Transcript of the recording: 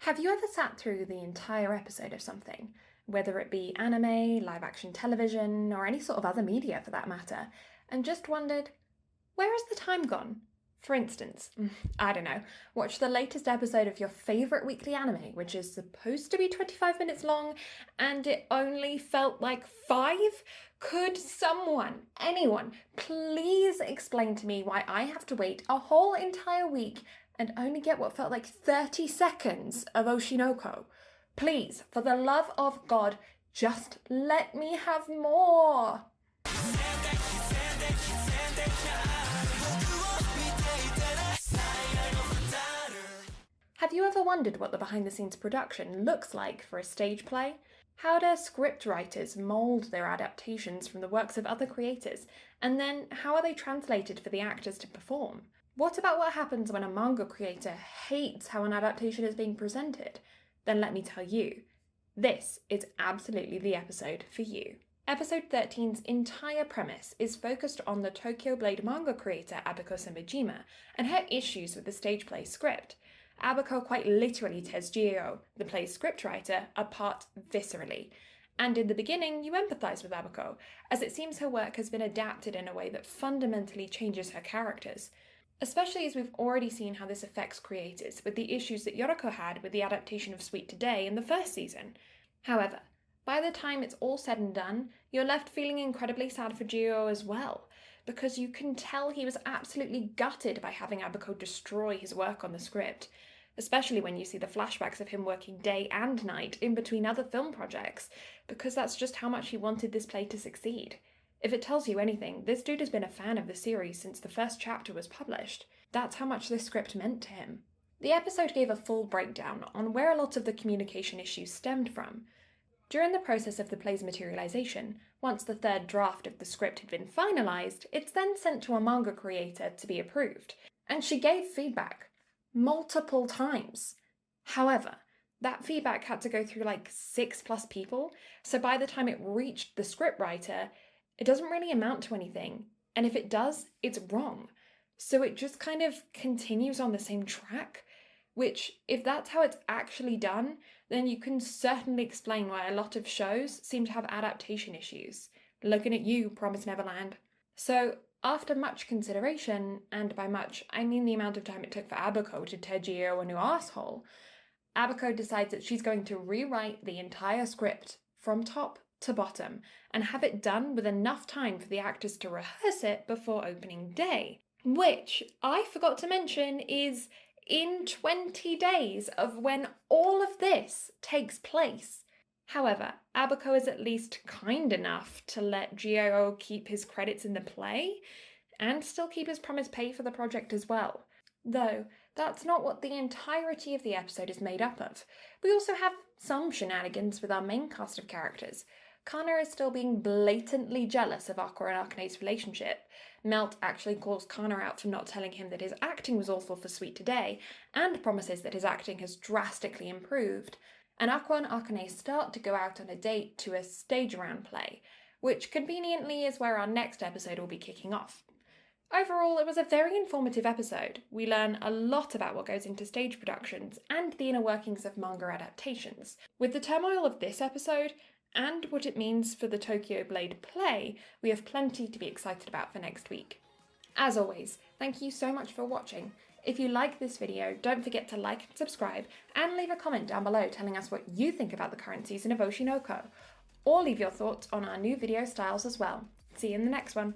Have you ever sat through the entire episode of something, whether it be anime, live action television, or any sort of other media for that matter, and just wondered, where has the time gone? For instance, I don't know, watch the latest episode of your favourite weekly anime, which is supposed to be 25 minutes long, and it only felt like 5? Could someone, anyone, please explain to me why I have to wait a whole entire week and only get what felt like 30 seconds of Oshinoko? Please, for the love of God, just let me have more! Have you ever wondered what the behind-the-scenes production looks like for a stage play? How do scriptwriters mould their adaptations from the works of other creators, and then how are they translated for the actors to perform? What about what happens when a manga creator hates how an adaptation is being presented? Then let me tell you, this is absolutely the episode for you. Episode 13's entire premise is focused on the Tokyo Blade manga creator Abiko Senbejima and her issues with the stage play script. Abiko quite literally tears Gio, the play's scriptwriter, apart viscerally. And in the beginning, you empathise with Abiko, as it seems her work has been adapted in a way that fundamentally changes her characters. Especially as we've already seen how this affects creators, with the issues that Yoriko had with the adaptation of Sweet Today in the first season. However, by the time it's all said and done, you're left feeling incredibly sad for Gio as well, because you can tell he was absolutely gutted by having Abiko destroy his work on the script, especially when you see the flashbacks of him working day and night in between other film projects, because that's just how much he wanted this play to succeed. If it tells you anything, this dude has been a fan of the series since the first chapter was published. That's how much this script meant to him. The episode gave a full breakdown on where a lot of the communication issues stemmed from. During the process of the play's materialization, once the third draft of the script had been finalized, it's then sent to a manga creator to be approved, and she gave feedback multiple times. However, that feedback had to go through like 6+ people, so by the time it reached the scriptwriter, it doesn't really amount to anything, and if it does, it's wrong. So it just kind of continues on the same track, which, if that's how it's actually done, then you can certainly explain why a lot of shows seem to have adaptation issues. Looking at you, Promised Neverland. So, after much consideration, and by much, I mean the amount of time it took for Abiko to tear Gio a new arsehole, Abiko decides that she's going to rewrite the entire script from top to bottom and have it done with enough time for the actors to rehearse it before opening day, which I forgot to mention is in 20 days of when all of this takes place. However, Abiko is at least kind enough to let Gio keep his credits in the play and still keep his promised pay for the project as well. Though, that's not what the entirety of the episode is made up of. We also have some shenanigans with our main cast of characters. Kana is still being blatantly jealous of Aqua and Akane's relationship. Melt actually calls Kana out for not telling him that his acting was awful for Sweet Today, and promises that his acting has drastically improved. And Aqua and Akane start to go out on a date to a stage-around play, which conveniently is where our next episode will be kicking off. Overall, it was a very informative episode. We learn a lot about what goes into stage productions and the inner workings of manga adaptations. With the turmoil of this episode, and what it means for the Tokyo Blade play, we have plenty to be excited about for next week. As always, thank you so much for watching. If you like this video, don't forget to like and subscribe, and leave a comment down below telling us what you think about the current season of Oshinoko, or leave your thoughts on our new video styles as well. See you in the next one.